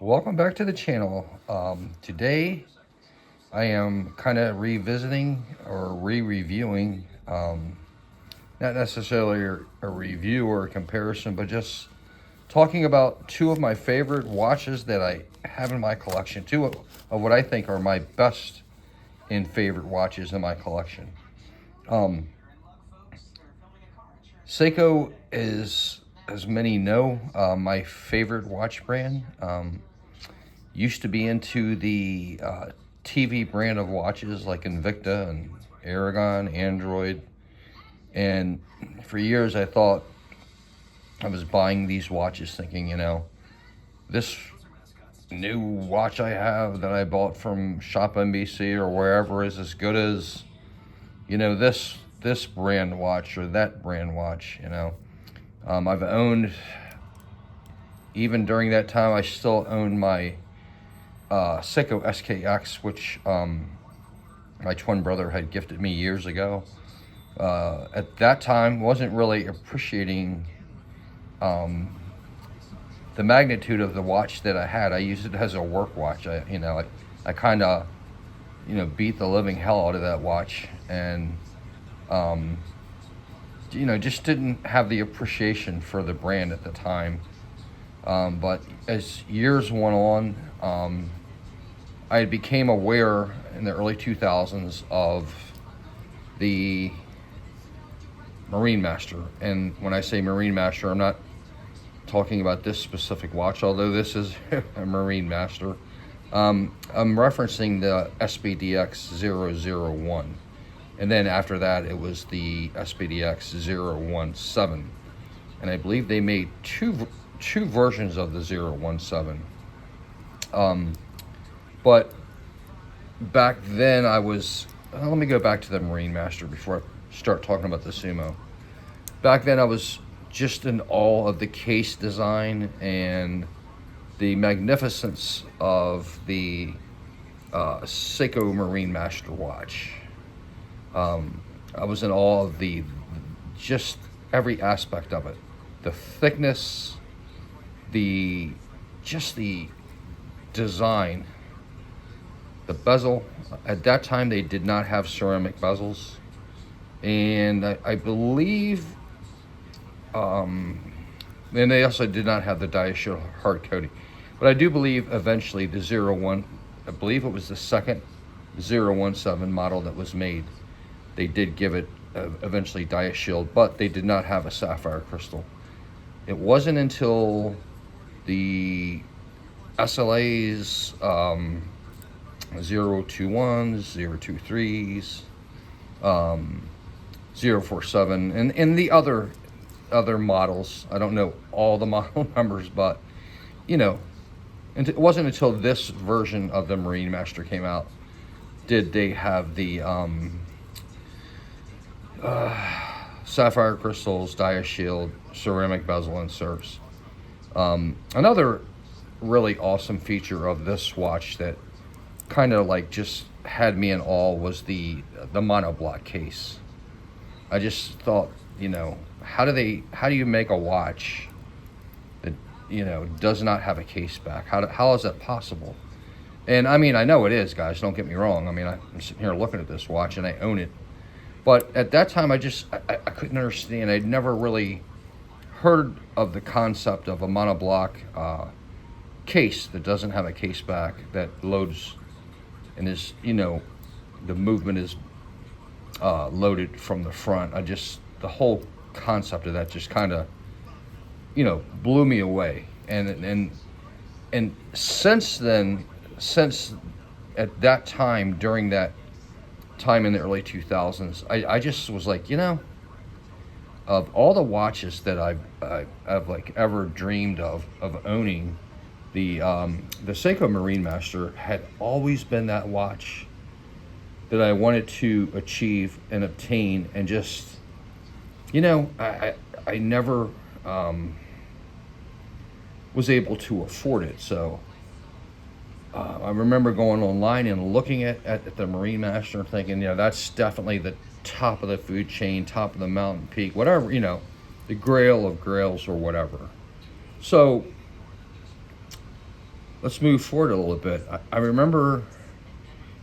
Welcome back to the channel. Today I am kind of revisiting or re-reviewing, not necessarily a review or a comparison, but just talking about two of my favorite watches that I have in my collection. Two of what I think are my best and favorite watches in my collection. Um, Seiko is, as many know, my favorite watch brand. Used to be into the TV brand of watches like Invicta and Aragon, Android. And for years I thought I was buying these watches thinking, this new watch I have that I bought from Shop NBC or wherever is as good as, this brand watch or that brand watch. I've owned, even during that time, I still own my Seiko SKX, which my twin brother had gifted me years ago. At that time, wasn't really appreciating the magnitude of the watch that I had. I used it as a work watch. I kind of, beat the living hell out of that watch, and just didn't have the appreciation for the brand at the time. But as years went on, I became aware in the early 2000s of the Marine Master. And when I say Marine Master, I'm not talking about this specific watch, although this is a Marine Master. I'm referencing the SPDX 001. And then after that, it was the SPDX 017. And I believe they made two versions of the 017. But back then let me go back to the Marine Master before I start talking about the Sumo. Back then I was just in awe of the case design and the magnificence of the Seiko Marine Master watch. I was in awe of just every aspect of it. The thickness, the design, the bezel. At that time they did not have ceramic bezels, and I believe and they also did not have the diashield hard coating. But I do believe eventually the 01, I believe it was the second 017 model that was made, they did give it eventually diashield, but they did not have a sapphire crystal. It wasn't until the SLA's 021s, 023s, 047, and the other models. I don't know all the model numbers, but and it wasn't until this version of the Marine Master came out did they have the sapphire crystals, diashield, ceramic bezel inserts. Another really awesome feature of this watch that kind of like just had me in awe was the monoblock case. I just thought, how do you make a watch that does not have a case back? How is that possible? And I mean, I know it is, guys, don't get me wrong. I mean, I'm sitting here looking at this watch and I own it, but at that time I couldn't understand. I'd never really heard of the concept of a monoblock case that doesn't have a case back, that loads and is, the movement is loaded from the front. The whole concept of that just kind of, blew me away. And since then, since at that time, during that time in the early 2000s, I just was like, of all the watches that I've like ever dreamed of owning, the Seiko Marine Master had always been that watch that I wanted to achieve and obtain, and just I never was able to afford it. So I remember going online and looking at the Marine Master and thinking, that's definitely the top of the food chain, top of the mountain peak, whatever, the Grail of grails or whatever. So let's move forward a little bit. I remember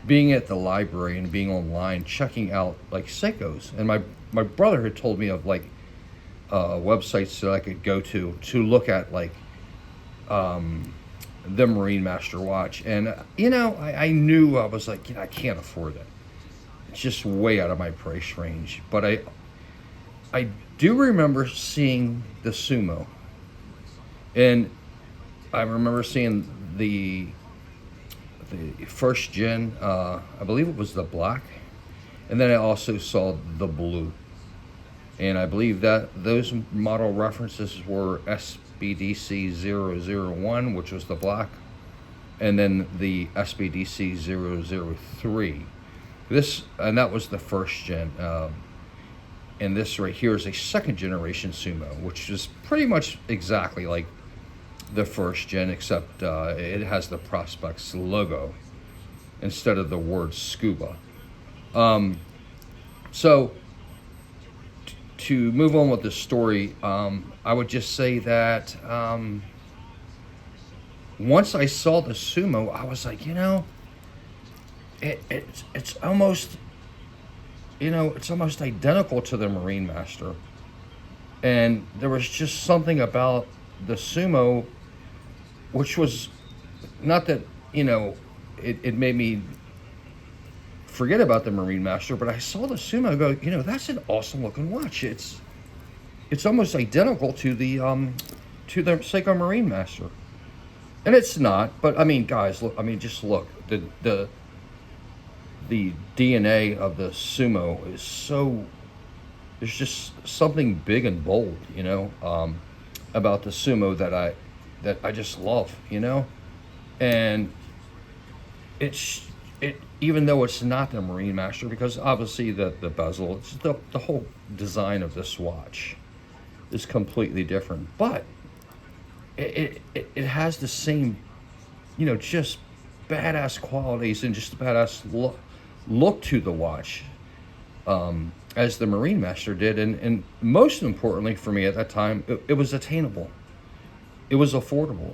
being at the library and being online checking out like Seikos, and my brother had told me of like websites that I could go to look at like the Marine Master watch, and I knew I was like, I can't afford it. It's just way out of my price range. But I do remember seeing the Sumo, and I remember seeing the first gen. I believe it was the black, and then I also saw the blue. And I believe that those model references were SBDC 001, which was the black, and then the SBDC 003. And that was the first gen. And this right here is a second generation Sumo, which is pretty much exactly like the first gen, except it has the Prospex logo instead of the word scuba. So to move on with the story, I would just say that once I saw the Sumo, I was like, it's almost it's almost identical to the Marine Master, and there was just something about the Sumo, which was not that it made me forget about the Marine Master, but I saw the Sumo and go, that's an awesome looking watch. It's almost identical to the Seiko Marine Master, and it's not. But I mean, guys, look. I mean, just look. The DNA of the Sumo is so. There's just something big and bold, about the Sumo that I just love, and it even though it's not the Marine Master, because obviously the bezel, it's the whole design of this watch is completely different, but it has the same, just badass qualities and just badass look to the watch as the Marine Master did, and most importantly for me at that time, it was attainable. It was affordable.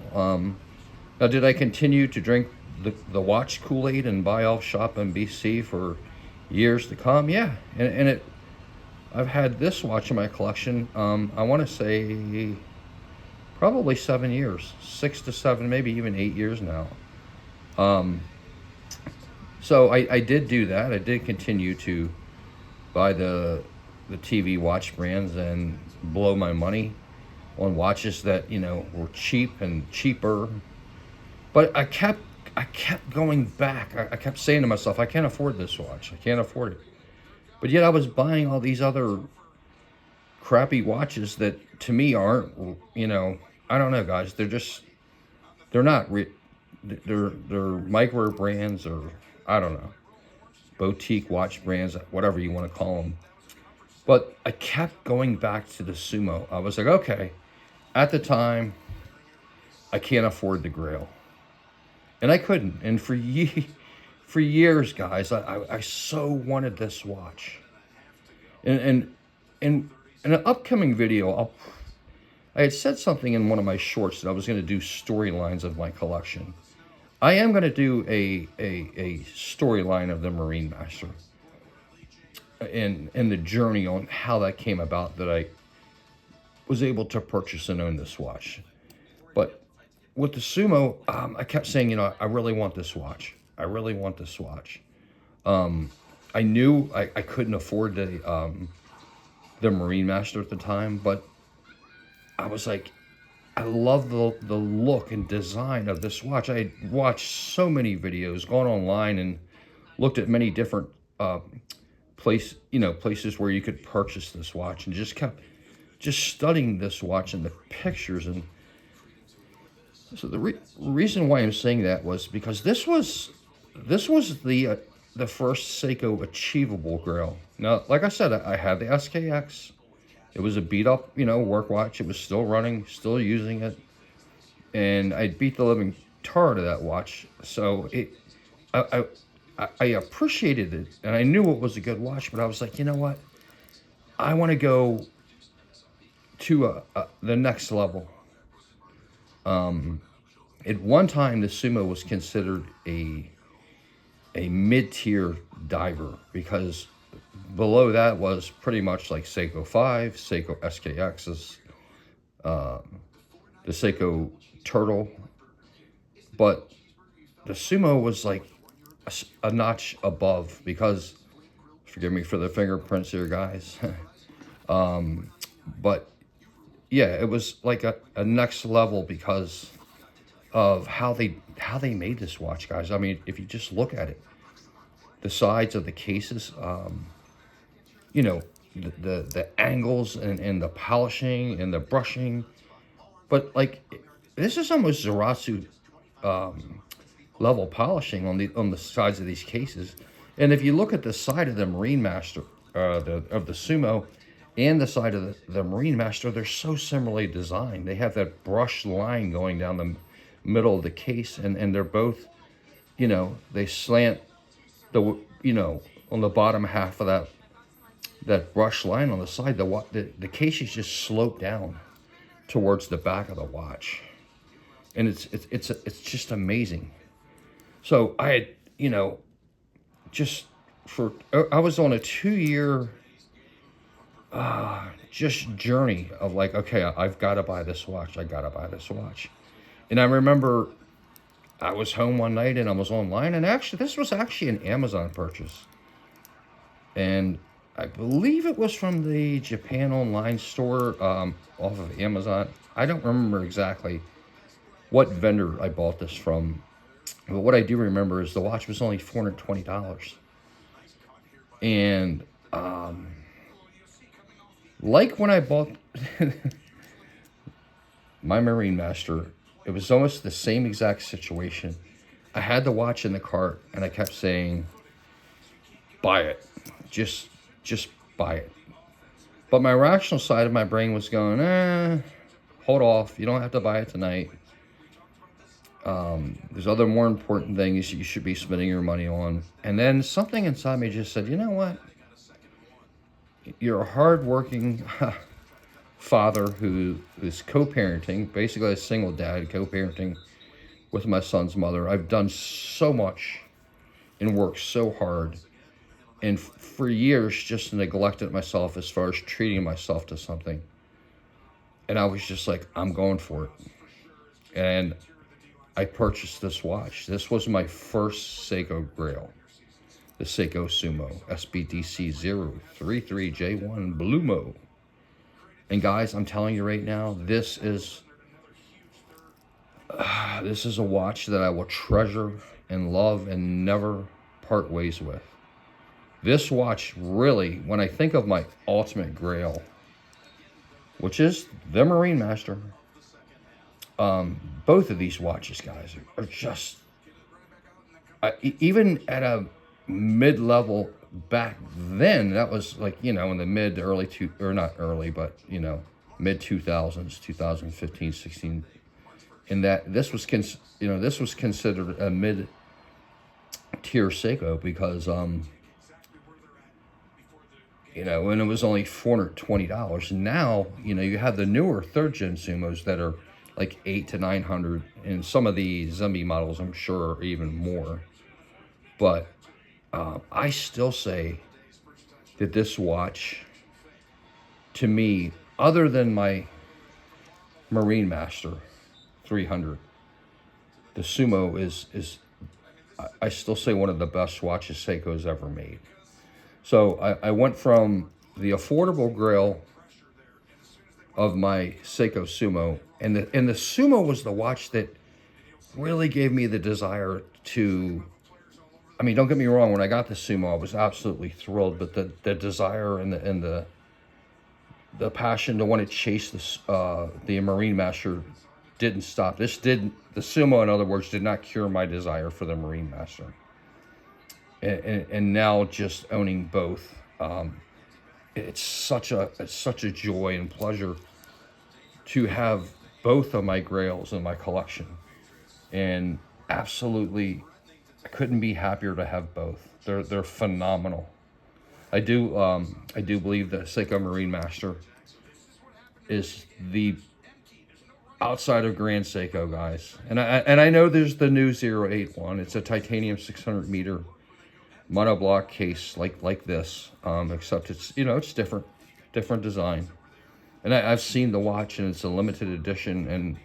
Now, did I continue to drink the watch Kool-Aid and buy off shop in BC for years to come? Yeah, and I've had this watch in my collection. I want to say probably 7 years, 6 to 7, maybe even 8 years now. So I did do that. I did continue to buy the TV watch brands and blow my money on watches that were cheap and cheaper. But I kept going back. I kept saying to myself, I can't afford this watch. I can't afford it. But yet I was buying all these other crappy watches that to me aren't, I don't know, guys. They're not, they're micro brands, or I don't know, boutique watch brands, whatever you want to call them. But I kept going back to the Sumo. I was like, okay, at the time, I can't afford the Grail. And I couldn't. And for years, guys, I so wanted this watch. And in an upcoming video, I had said something in one of my shorts that I was going to do storylines of my collection. I am going to do a storyline of the Marine Master and the journey on how that came about, that I was able to purchase and own this watch. But with the Sumo, I kept saying, I really want this watch. I really want this watch. I knew I couldn't afford the Marine Master at the time, but I was like, I love the look and design of this watch. I had watched so many videos, gone online and looked at many different places where you could purchase this watch, and just kept studying this watch and the pictures. And so the reason why I'm saying that was because this was the first Seiko achievable Grail. Now, like I said, I had the SKX. It was a beat up, work watch. It was still running, still using it, and I beat the living tar out of that watch. So I appreciated it, and I knew it was a good watch. But I was like, you know what? I want to go to the next level. At one time, the Sumo was considered a mid-tier diver because below that was pretty much like Seiko 5, Seiko SKXs, the Seiko Turtle, but the Sumo was like a notch above because, forgive me for the fingerprints here, guys, but yeah, it was like a next level because of how they made this watch, guys. I mean, if you just look at it, the sides of the cases, you know, the angles and the polishing and the brushing, but like this is almost Zaratsu level polishing on the sides of these cases. And if you look at the side of the Marine Master, of the Sumo, and the side of the Marine Master, they're so similarly designed. They have that brushed line going down the middle of the case, and they're both, they slant on the bottom half of that brush line on the side. The case is just sloped down towards the back of the watch, and it's just amazing. So I had, just I was on a 2 year just journey of like, okay, I've got to buy this watch. I got to buy this watch. And I remember I was home one night and I was online, and this was actually an Amazon purchase. And I believe it was from the Japan online store, off of Amazon. I don't remember exactly what vendor I bought this from, but what I do remember is the watch was only $420. And like when I bought my Marine Master, it was almost the same exact situation. I had the watch in the cart and I kept saying, buy it. Just buy it. But my rational side of my brain was going, hold off. You don't have to buy it tonight. There's other more important things you should be spending your money on. And then something inside me just said, you know what? You're a hardworking father who is co-parenting, basically a single dad co-parenting with my son's mother. I've done so much and worked so hard, and for years just neglected myself as far as treating myself to something. And I was just like, I'm going for it. And I purchased this watch. This was my first Seiko Grail, the Seiko Sumo SBTC 033J1 Blumo. And guys, I'm telling you right now, this is a watch that I will treasure and love and never part ways with. This watch really, when I think of my ultimate grail, which is the Marine Master, both of these watches, guys, are just, even at a mid-level back then, that was like, in the mid to early or not early, but mid 2000s, 2015, 16, in that this was considered a mid tier Seiko because when it was only $420. Now you have the newer third gen Sumos that are like $800 to $900, and some of the Zombie models I'm sure are even more. But I still say that this watch, to me, other than my Marine Master 300, the Sumo is I still say one of the best watches Seiko's ever made. So I went from the affordable Grail of my Seiko Sumo, and the Sumo was the watch that really gave me the desire to, I mean, don't get me wrong, when I got the Sumo, I was absolutely thrilled, but the desire and the passion to want to chase the Marine Master didn't stop. The Sumo, in other words, did not cure my desire for the Marine Master. And now just owning both, it's such a joy and pleasure to have both of my Grails in my collection, and absolutely, I couldn't be happier to have both. They're phenomenal. I do believe that Seiko Marine Master is the outside of Grand Seiko, guys. And I know there's the new 081. It's a titanium 600 meter monoblock case like this, except it's, you know, it's different design. And I've seen the watch, and it's a limited edition. And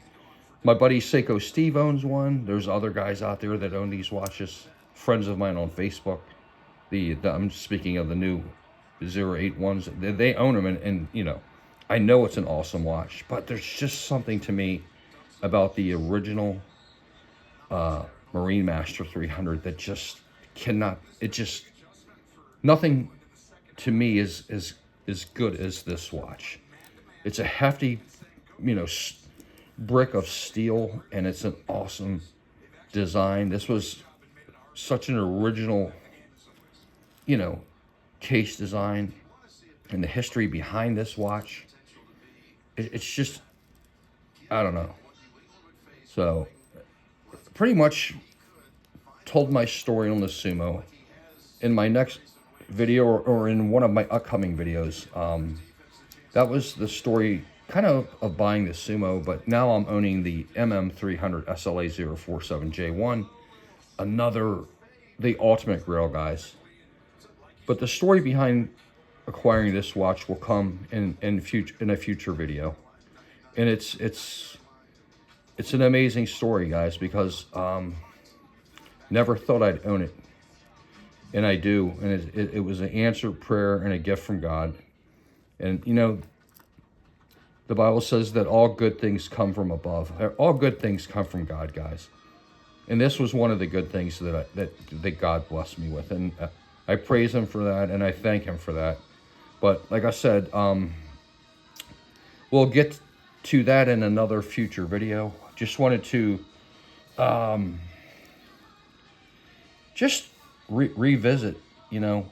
my buddy Seiko Steve owns one. There's other guys out there that own these watches. Friends of mine on Facebook. I'm speaking of the new 081s. They own them, and you know, I know it's an awesome watch. But there's just something to me about the original Marine Master 300 that just cannot. It just, nothing to me is as good as this watch. It's a hefty, you know, brick of steel, and it's an awesome design. This was such an original, you know, case design, and the history behind this watch. It's just, I don't know. So, pretty much told my story on the Sumo. In my next video, or in one of my upcoming videos, that was the story kind of buying the Sumo, but now I'm owning the MM300 SLA 047J1, the ultimate Grail, guys. But the story behind acquiring this watch will come in a future video, and it's an amazing story, guys, because never thought I'd own it, and I do, and it was an answered prayer and a gift from God. And, you know, the Bible says that all good things come from above. All good things come from God, guys. And this was one of the good things that God blessed me with. And I praise him for that, and I thank him for that. But like I said, we'll get to that in another future video. Just wanted to just revisit, you know,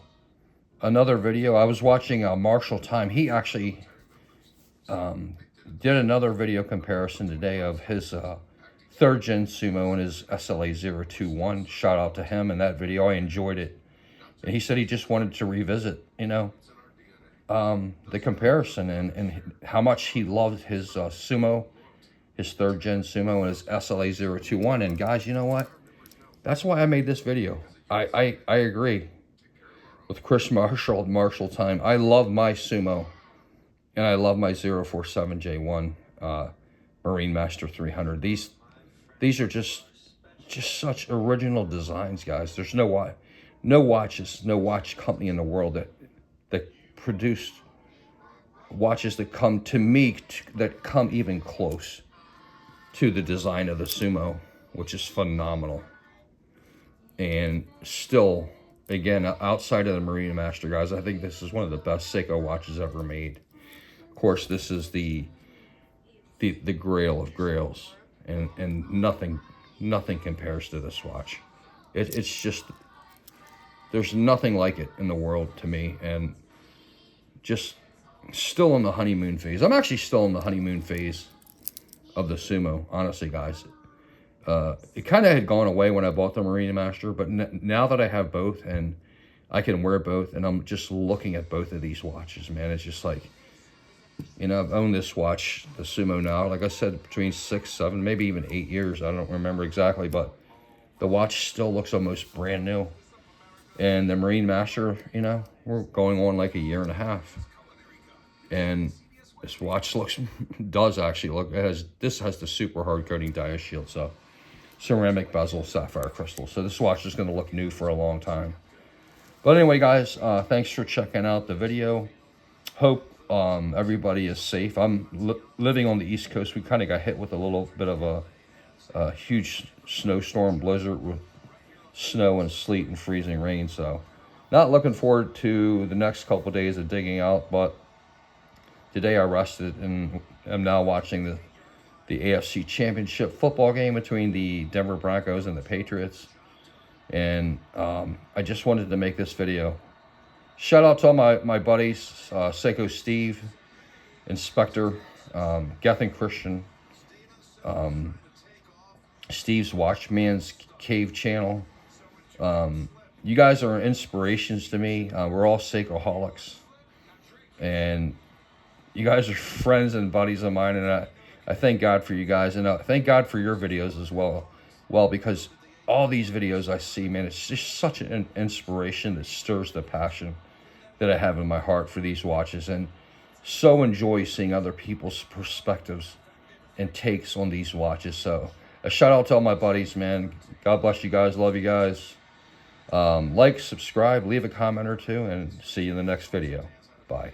another video. I was watching Marshall Time. He actually did another video comparison today of his third gen Sumo and his SLA 021. Shout out to him in that video. I enjoyed it. And he said he just wanted to revisit, you know, the comparison and how much he loved his Sumo, his third gen Sumo, and his SLA 021. And guys, you know what? That's why I made this video. I agree with Chris Marshall at Marshall Time. I love my Sumo, and I love my 047J1 Marine Master 300. These are just such original designs, guys. There's no watch company in the world that produced watches that come to me, that come even close to the design of the Sumo, which is phenomenal. And still, again, outside of the Marine Master, guys, I think this is one of the best Seiko watches ever made. Of course, this is the Grail of Grails, and nothing compares to this watch. It's just, there's nothing like it in the world to me, and just still in the honeymoon phase. I'm actually still in the honeymoon phase of the Sumo, honestly, guys. It kind of had gone away when I bought the Marine Master, but now that I have both and I can wear both, and I'm just looking at both of these watches, man, it's just like, you know, I've owned this watch, the Sumo, now, like I said, between 6, 7, maybe even 8 years. I don't remember exactly, but the watch still looks almost brand new. And the Marine Master, you know, we're going on like a year and a half. And this watch does actually look, this has the super hard coating dia shield, so ceramic bezel, sapphire crystal. So this watch is going to look new for a long time. But anyway, guys, thanks for checking out the video. Hope everybody is safe. I'm living on the East Coast. We kind of got hit with a little bit of a huge snowstorm, blizzard with snow and sleet and freezing rain. So not looking forward to the next couple of days of digging out, but today I rested and am now watching the AFC Championship football game between the Denver Broncos and the Patriots. And I just wanted to make this video. Shout out to all my buddies, Seiko Steve, Inspector, Gethin Christian, Steve's Watchman's Cave channel. You guys are inspirations to me. We're all Seikoholics. And you guys are friends and buddies of mine, and I thank God for you guys, and thank God for your videos as well. Well, because all these videos I see, man, it's just such an inspiration that stirs the passion that I have in my heart for these watches, and so enjoy seeing other people's perspectives and takes on these watches. So a shout out to all my buddies, man. God bless you guys. Love you guys. Like, subscribe, leave a comment or two, and see you in the next video. Bye.